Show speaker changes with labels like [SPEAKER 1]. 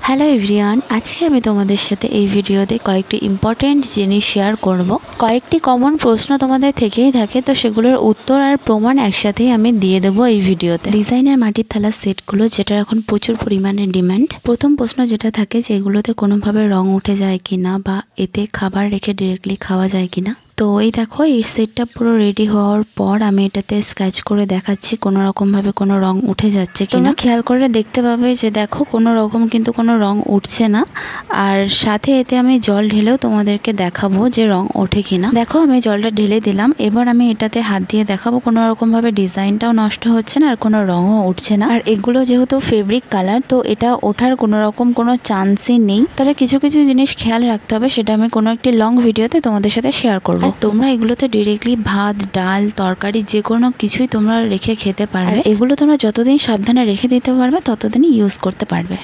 [SPEAKER 1] Hello everyone, আজকে আমি তোমাদের সাথে এই ভিডিওতে কয়েকটি ইম্পর্টেন্ট জিনিস শেয়ার করব। কয়েকটি কমন প্রশ্ন তোমাদের থেকেই থাকে, তো সেগুলোর উত্তর আর প্রমাণ একসাথেই আমি দিয়ে দেবো এই ভিডিওতে। ডিজাইনার মাটির থালার সেটগুলো, যেটা এখন প্রচুর পরিমাণে ডিমান্ড। প্রথম প্রশ্ন যেটা থাকে যে এগুলোতে কোনোভাবে রং উঠে যায় কিনা, বা এতে খাবার রেখে ডিরেক্টলি খাওয়া যায় কিনা। তো এই দেখো, এই সেটটা পুরো রেডি হওয়ার পর আমি এটাতে স্কেচ করে দেখাচ্ছি কোনো রকম ভাবে কোনো রং উঠে যাচ্ছে কিনা। খেয়াল করে দেখতে পাবে যে দেখো কোনো রকম কিন্তু কোনো রং উঠছে না। আর সাথে এতে আমি জল ঢেলেও তোমাদেরকে দেখাবো যে রং ওঠে কিনা। দেখো আমি জলটা ঢেলে দিলাম, এবার আমি এটাতে হাত দিয়ে দেখাবো কোনো রকম ভাবে ডিজাইনটাও নষ্ট হচ্ছে না আর কোনো রঙও উঠছে না। আর এগুলো যেহেতু ফেব্রিক কালার, তো এটা ওঠার কোনো রকম কোনো চান্সই নেই। তবে কিছু কিছু জিনিস খেয়াল রাখতে হবে, সেটা আমি কোনো একটি লং ভিডিওতে তোমাদের সাথে শেয়ার করবো। তোমরা এগুলোতে ডিরেক্টলি ভাত, ডাল, তরকারি যে কোনো কিছুই তোমরা রেখে খেতে পারবে। এগুলো তোমরা যতদিন সাবধানে রেখে দিতে পারবে ততদিনই ইউজ করতে পারবে।